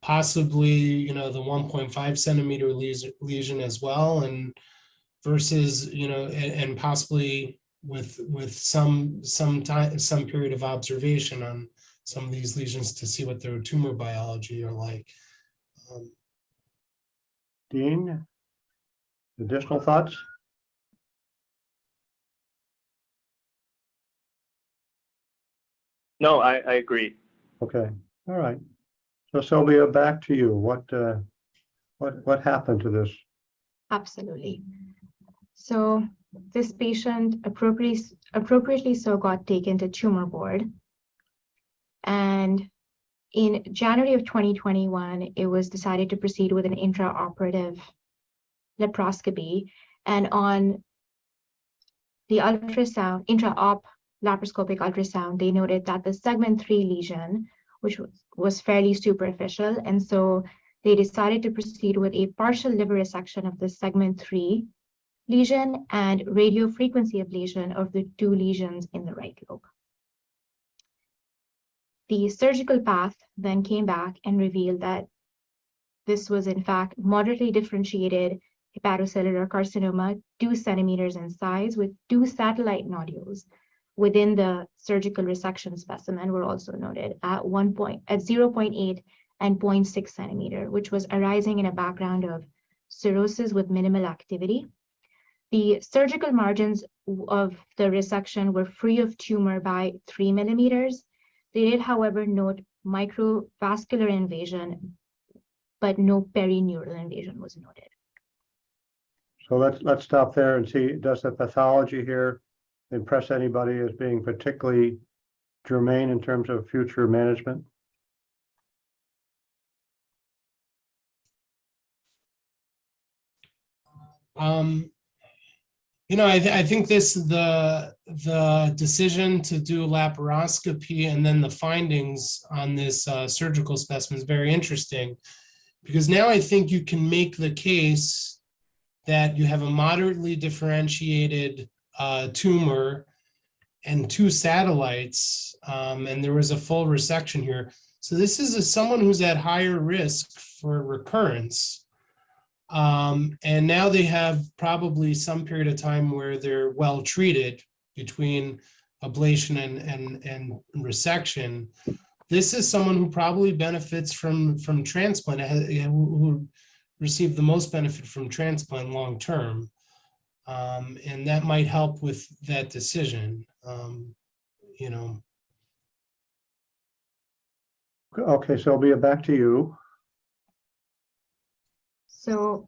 possibly, you know, the 1.5 centimeter lesion as well, and versus, you know, and possibly with some period of observation on some of these lesions to see what their tumor biology are like. Dean, additional thoughts? No, I agree. Okay, all right. So Sobia, back to you. What happened to this? Absolutely. So this patient appropriately so got taken to tumor board. And in January of 2021, it was decided to proceed with an intraoperative laparoscopy. And on the ultrasound, intra-op laparoscopic ultrasound, they noted that the segment 3 lesion, which was fairly superficial, and so they decided to proceed with a partial liver resection of the segment 3 lesion and radiofrequency ablation of the 2 lesions in the right lobe. The surgical path then came back and revealed that this was in fact moderately differentiated hepatocellular carcinoma, 2 centimeters in size, with 2 satellite nodules within the surgical resection specimen were also noted at 0.8 and 0.6 centimeter, which was arising in a background of cirrhosis with minimal activity. The surgical margins of the resection were free of tumor by 3 millimeters. They did, however, note microvascular invasion, but no perineural invasion was noted. So let's stop there and see, does the pathology here impress anybody as being particularly germane in terms of future management? You know, I think the decision to do laparoscopy and then the findings on this surgical specimen is very interesting, because now I think you can make the case that you have a moderately differentiated tumor and 2 satellites, and there was a full resection here. So this is someone who's at higher risk for recurrence. And now they have probably some period of time where they're well treated between ablation and resection. This is someone who probably benefits from transplant, who received the most benefit from transplant long term. And that might help with that decision, you know. Okay, so Sobia, back to you. So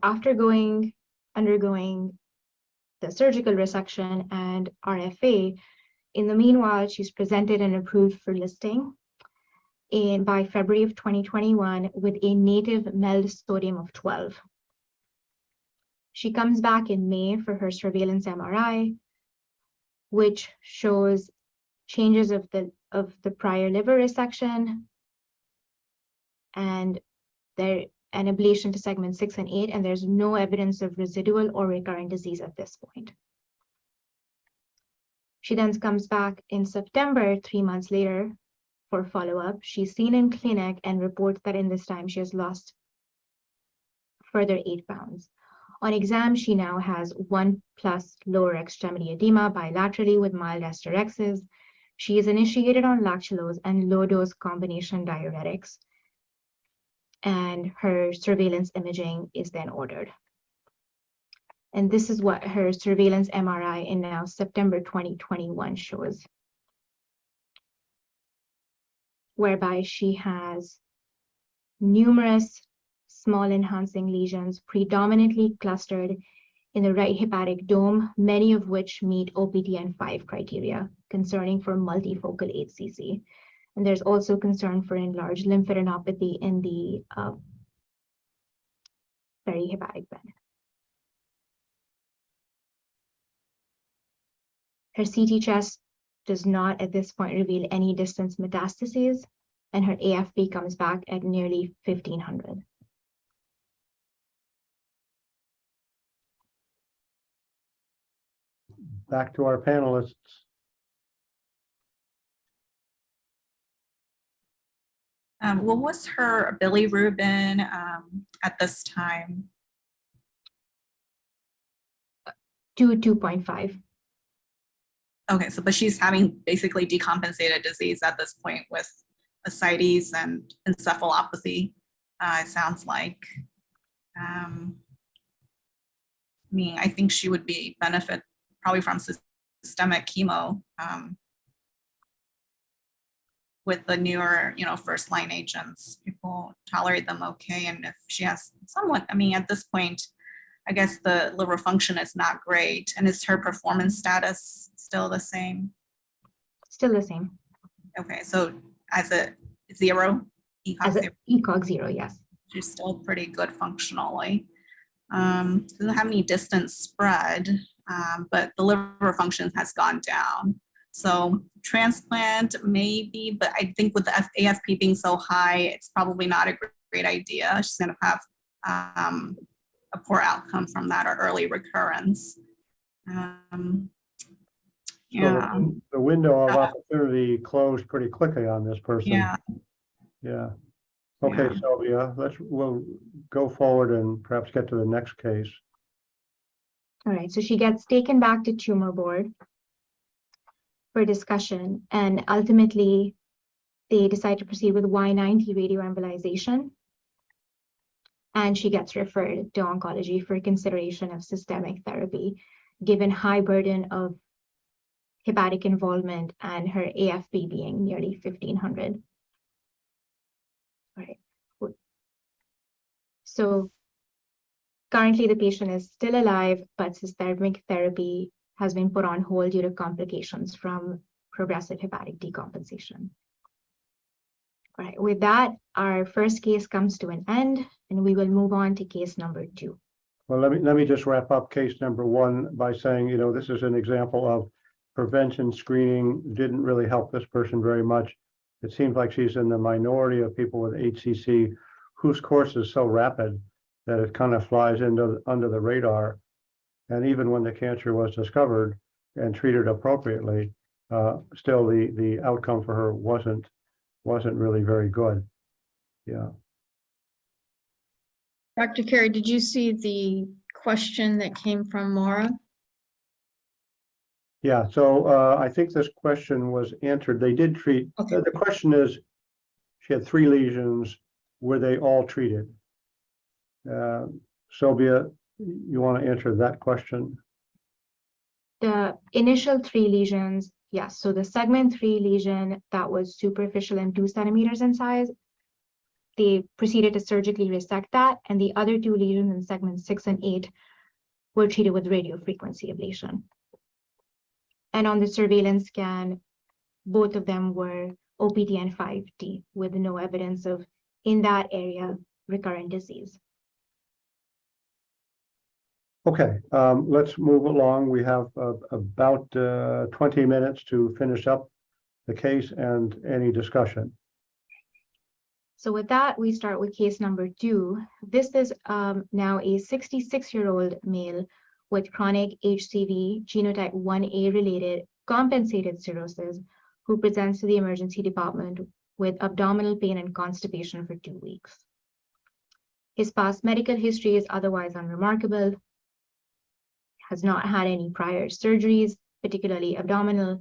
after undergoing the surgical resection and RFA, in the meanwhile, she's presented and approved for listing by February of 2021 with a native MELD sodium of 12. She comes back in May for her surveillance MRI, which shows changes of the prior liver resection and an ablation to segment 6 and 8, and there's no evidence of residual or recurrent disease at this point. She then comes back in September, 3 months later, for follow-up. She's seen in clinic and reports that in this time she has lost further 8 pounds. On exam, she now has 1+ lower extremity edema bilaterally with mild hysterexis. She is initiated on lactulose and low-dose combination diuretics, and her surveillance imaging is then ordered. And this is what her surveillance MRI in now September 2021 shows, whereby she has numerous small enhancing lesions predominantly clustered in the right hepatic dome, many of which meet OPTN5 criteria, concerning for multifocal HCC. And there's also concern for enlarged lymphadenopathy in the perihepatic bed. Her CT chest does not at this point reveal any distance metastases, and her AFP comes back at nearly 1,500. Back to our panelists. What was her bilirubin at this time? 2.5. Okay, so but she's having basically decompensated disease at this point with ascites and encephalopathy. It sounds like. I mean, I think she would be benefit probably from systemic chemo with the newer, first line agents. People tolerate them okay, and if she has somewhat, I mean, at this point, I guess the liver function is not great. And is her performance status still the same? Still the same. Okay, so as a 0, ECOG As 0, a ECOG 0, yes. she's still pretty good functionally. Doesn't have any distance spread, but the liver function has gone down. So transplant maybe, but I think with the AFP being so high, it's probably not a great idea. She's going to have a poor outcome from that or early recurrence. Yeah. So the window of opportunity closed pretty quickly on this person. Yeah. Yeah. Okay, Yeah. Sobia, we'll go forward and perhaps get to the next case. All right, so she gets taken back to tumor board for discussion, and ultimately they decide to proceed with Y90 radioembolization, and she gets referred to oncology for consideration of systemic therapy, given high burden of hepatic involvement and her AFP being nearly 1,500. All right. So currently the patient is still alive, but systemic therapy has been put on hold due to complications from progressive hepatic decompensation. All right, with that, our first case comes to an end, and we will move on to case number 2. Well, let me just wrap up case number 1 by saying, this is an example of prevention screening didn't really help this person very much. It seems like she's in the minority of people with HCC whose course is so rapid that it kind of flies under the radar. And even when the cancer was discovered and treated appropriately, still the outcome for her wasn't really very good. Yeah. Dr. Carey, did you see the question that came from Maura? Yeah, so I think this question was answered. They did treat, Okay. The question is, she had 3 lesions, were they all treated? Sobia, you want to answer that question? The initial 3 lesions, yes. So the segment 3 lesion that was superficial and 2 centimeters in size, they proceeded to surgically resect that, and the other 2 lesions in segments 6 and 8 were treated with radiofrequency ablation. And on the surveillance scan, both of them were OPTN5T with no evidence of, in that area, recurrent disease. Okay, let's move along. We have about 20 minutes to finish up the case and any discussion. So with that, we start with case number 2. This is now a 66-year-old male with chronic HCV genotype 1A related compensated cirrhosis who presents to the emergency department with abdominal pain and constipation for 2 weeks. His past medical history is otherwise unremarkable, has not had any prior surgeries, particularly abdominal,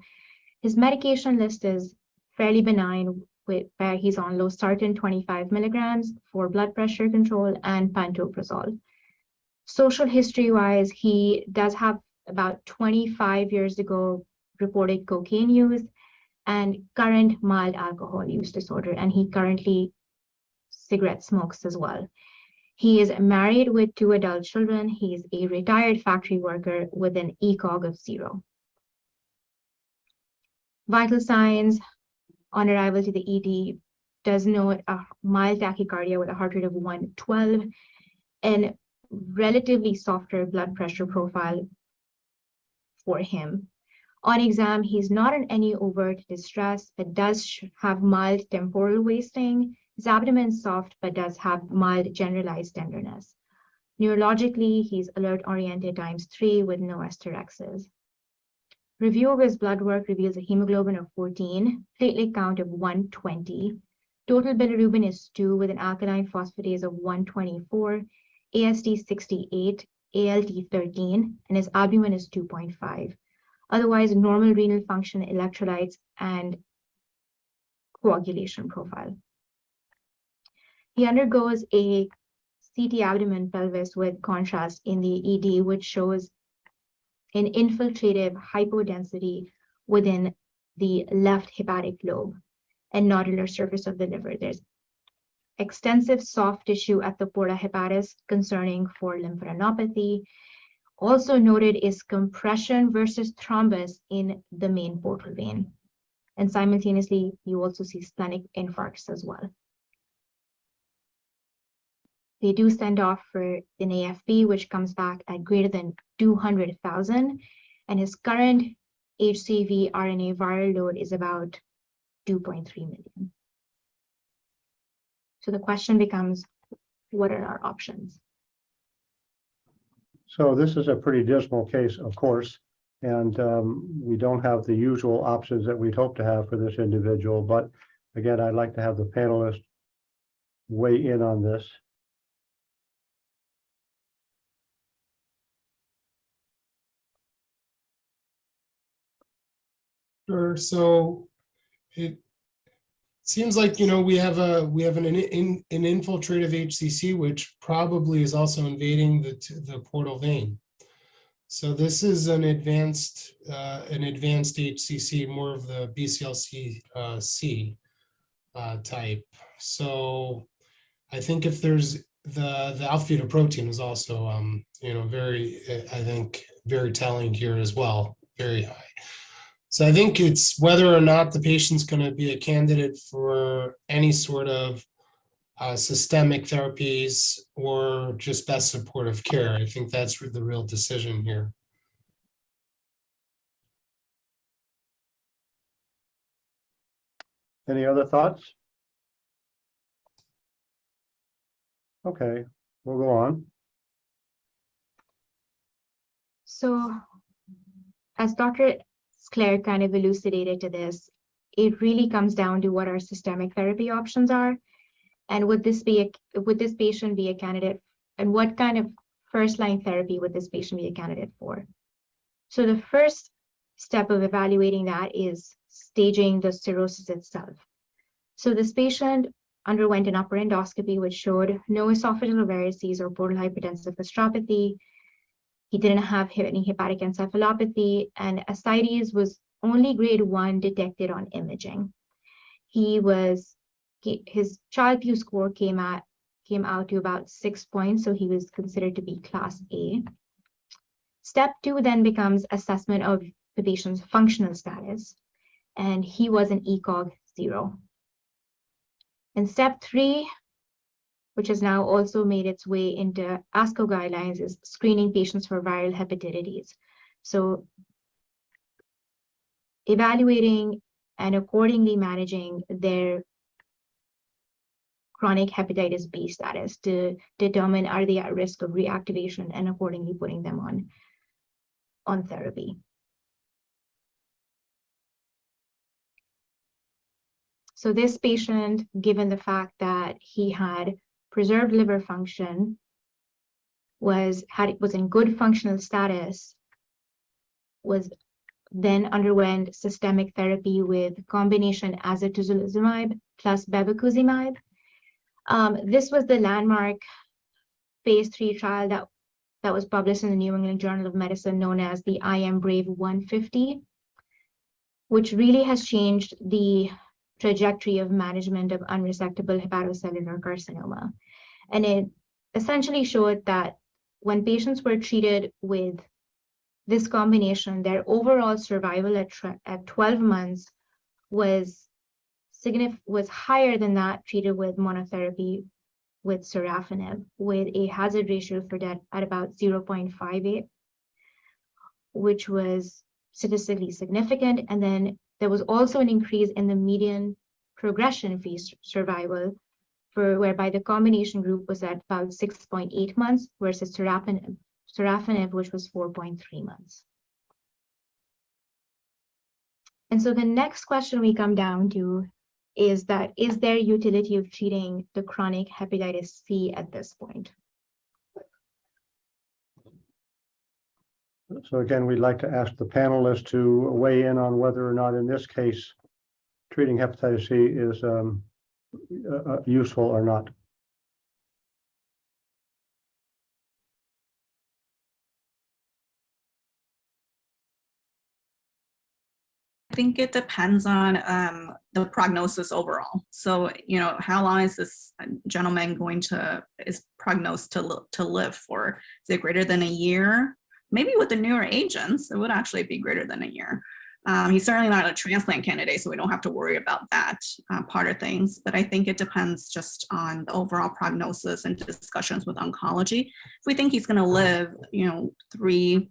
His medication list is fairly benign, where he's on losartan 25 milligrams for blood pressure control and pantoprazole. Social history-wise, he does have about 25 years ago reported cocaine use and current mild alcohol use disorder, and he currently cigarette smokes as well. He is married with 2 adult children. He is a retired factory worker with an ECOG of 0. Vital signs: on arrival to the ED, does note a mild tachycardia with a heart rate of 112 and relatively softer blood pressure profile for him. On exam, he's not in any overt distress, but does have mild temporal wasting. His abdomen is soft, but does have mild generalized tenderness. Neurologically, he's alert-oriented ×3 with no hysterexis. Review of his blood work reveals a hemoglobin of 14, platelet count of 120. Total bilirubin is 2 with an alkaline phosphatase of 124, AST 68, ALT 13, and his albumin is 2.5. Otherwise, normal renal function, electrolytes, and coagulation profile. He undergoes a CT abdomen pelvis with contrast in the ED, which shows an infiltrative hypodensity within the left hepatic lobe and nodular surface of the liver. There's extensive soft tissue at the porta hepatis concerning for lymphadenopathy. Also noted is compression versus thrombus in the main portal vein. And simultaneously, you also see splenic infarcts as well. They do send off for an AFP, which comes back at greater than 200,000, and his current HCV RNA viral load is about 2.3 million. So the question becomes, what are our options? So this is a pretty dismal case, of course, and we don't have the usual options that we'd hope to have for this individual. But again, I'd like to have the panelists weigh in on this. Sure. So it seems like, you know, we have an infiltrative HCC, which probably is also invading the portal vein. So this is an advanced HCC, more of the BCLC type. So I think if there's the alpha-fetoprotein protein is also you know, I think very telling here as well, very high. So I think it's whether or not the patient's going to be a candidate for any sort of systemic therapies or just best supportive care. I think that's the real decision here. Any other thoughts? Okay, we'll go on. So as Dr. Sclair kind of elucidated to this, it really comes down to what our systemic therapy options are, and would this patient be a candidate, and what kind of first-line therapy would this patient be a candidate for? So the first step of evaluating that is staging the cirrhosis itself. So this patient underwent an upper endoscopy, which showed no esophageal varices or portal hypertensive gastropathy. He didn't have any hepatic encephalopathy, and ascites was only grade 1 detected on imaging. His Child-Pugh score came out to about 6 points, so he was considered to be class A. Step 2 then becomes assessment of the patient's functional status, and he was an ECOG 0. And step 3, which has now also made its way into ASCO guidelines, is screening patients for viral hepatitis. So evaluating and accordingly managing their chronic hepatitis B status to determine are they at risk of reactivation and accordingly putting them on therapy. So this patient, given the fact that he had preserved liver function, was in good functional status, was then underwent systemic therapy with combination atezolizumab plus bevacizumab. This was the landmark phase 3 trial that was published in the New England Journal of Medicine, known as the IM-Brave 150, which really has changed the trajectory of management of unresectable hepatocellular carcinoma. And it essentially showed that when patients were treated with this combination, their overall survival at 12 months was higher than that treated with monotherapy with sorafenib, with a hazard ratio for that at about 0.58, which was statistically significant. And then there was also an increase in the median progression-free survival, whereby the combination group was at about 6.8 months versus sorafenib, which was 4.3 months. And so the next question we come down to is there utility of treating the chronic hepatitis C at this point? So again, we'd like to ask the panelists to weigh in on whether or not in this case, treating hepatitis C is useful or not. I think it depends on the prognosis overall. So, how long is this gentleman is prognosed to live for? Is it greater than a year? Maybe with the newer agents, it would actually be greater than a year. He's certainly not a transplant candidate, so we don't have to worry about that part of things. But I think it depends just on the overall prognosis and discussions with oncology. If we think he's going to live, 3-5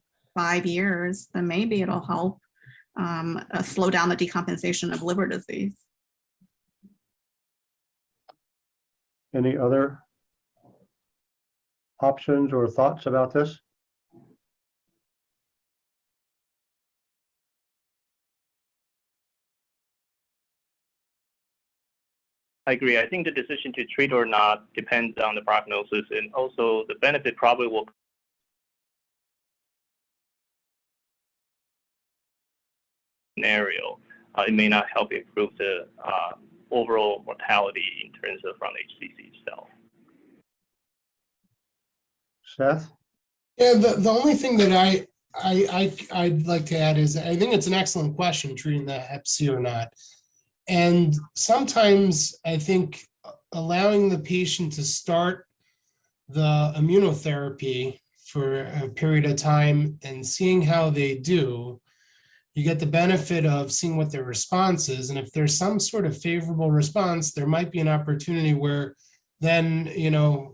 years, then maybe it'll help slow down the decompensation of liver disease. Any other options or thoughts about this? I agree. I think the decision to treat or not depends on the prognosis, and also the benefit probably will scenario. It may not help improve the overall mortality in terms of from HCC itself. Seth? Yeah, the only thing that I'd like to add is I think it's an excellent question, treating the Hep C or not. And sometimes I think allowing the patient to start the immunotherapy for a period of time and seeing how they do, you get the benefit of seeing what their response is. And if there's some sort of favorable response, there might be an opportunity where then,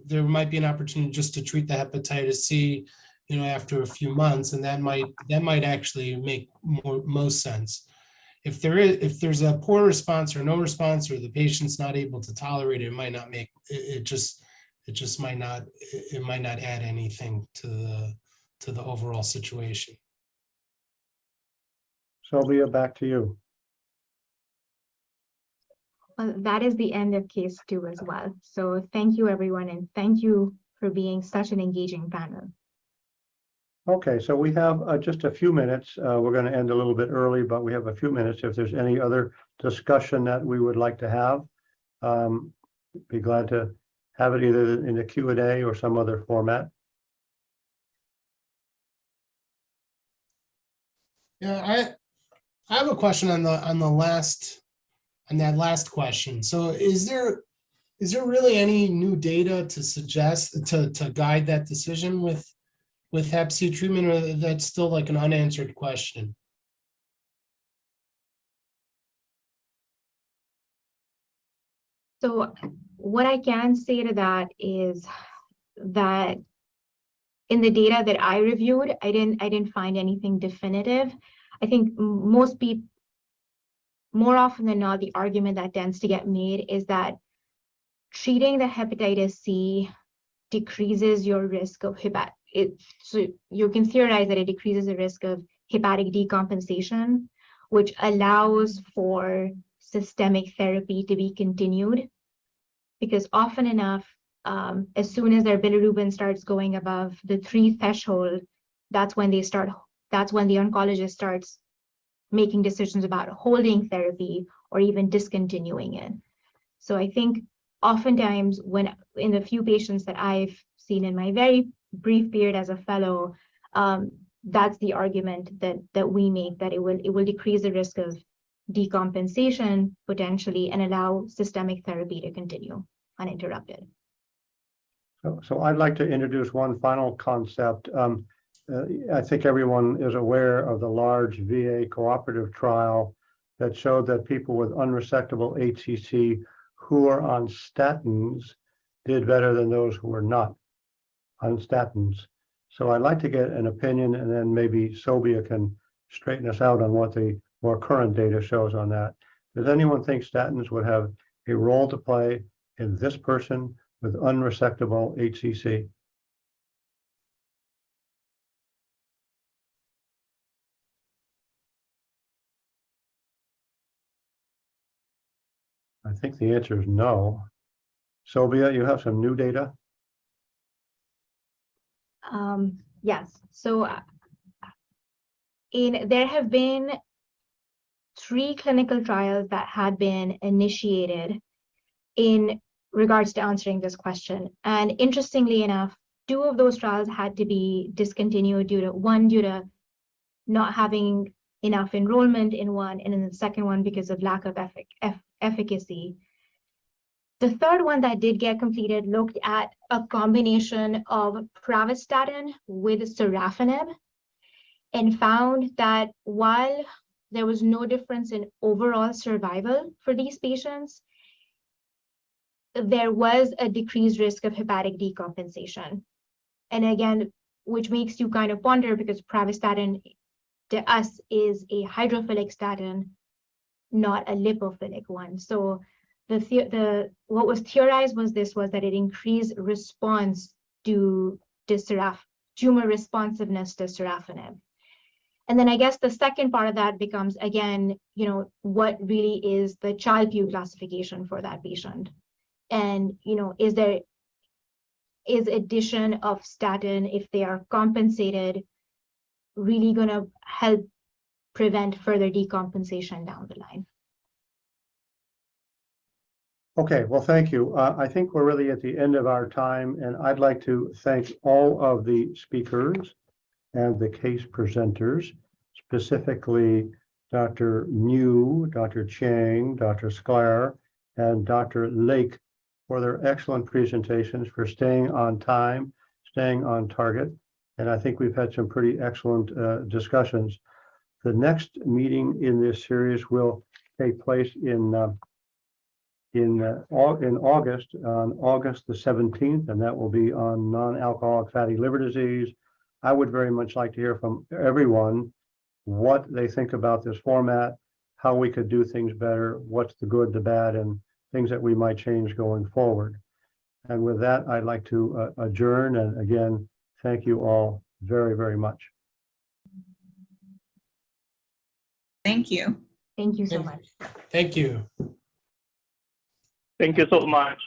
there might be an opportunity just to treat the hepatitis C, after a few months, and that might actually make most sense. If there's a poor response or no response, or the patient's not able to tolerate it, it might not make it might not add anything to the overall situation. Sobia, back to you. Well, that is the end of case 2 as well. So thank you, everyone, and thank you for being such an engaging panel. Okay, so we have just a few minutes. We're going to end a little bit early, but we have a few minutes. If there's any other discussion that we would like to have, be glad to have it either in a Q&A or some other format. Yeah, I have a question on that last question. So is there really any new data to suggest to guide that decision with Hep C treatment, or that's still like an unanswered question? So what I can say to that is that in the data that I reviewed, I didn't find anything definitive. I think most people, more often than not, the argument that tends to get made is that treating the hepatitis C decreases your risk of so you can theorize that it decreases the risk of hepatic decompensation, which allows for systemic therapy to be continued, because often enough, as soon as their bilirubin starts going above the 3 threshold, that's when the oncologist starts making decisions about holding therapy or even discontinuing it. So I think oftentimes when in the few patients that I've seen in my very brief period as a fellow, that's the argument that we make, that it will decrease the risk of decompensation potentially and allow systemic therapy to continue uninterrupted. So I'd like to introduce one final concept. I think everyone is aware of the large VA cooperative trial that showed that people with unresectable HCC who are on statins did better than those who were not on statins. So I'd like to get an opinion, and then maybe Sobia can straighten us out on what the more current data shows on that. Does anyone think statins would have a role to play in this person with unresectable HCC? I think the answer is no. Sobia, you have some new data? Yes, so there have been 3 clinical trials that had been initiated in regards to answering this question. And interestingly enough, 2 of those trials had to be discontinued due to not having enough enrollment in one, and in the second one because of lack of efficacy. The third one that did get completed looked at a combination of pravastatin with sorafenib and found that while there was no difference in overall survival for these patients, there was a decreased risk of hepatic decompensation. And again, which makes you kind of wonder, because pravastatin to us is a hydrophilic statin, not a lipophilic one. So what was theorized was that it increased response to tumor responsiveness to sorafenib. And then I guess the second part of that becomes, again, what really is the Child-Pugh classification for that patient? And, is addition of statin, if they are compensated, really going to help prevent further decompensation down the line? Okay, well, thank you. I think we're really at the end of our time, and I'd like to thank all of the speakers and the case presenters, specifically Dr. Liu, Dr. Chiang, Dr. Sclair, and Dr. Liaque for their excellent presentations, for staying on time, staying on target. And I think we've had some pretty excellent discussions. The next meeting in this series will take place in August, on August the 17th, and that will be on non-alcoholic fatty liver disease. I would very much like to hear from everyone what they think about this format, how we could do things better, what's the good, the bad, and things that we might change going forward. And with that, I'd like to adjourn, and again, thank you all very, very much. Thank you. Thank you so much. Thank you. Thank you so much.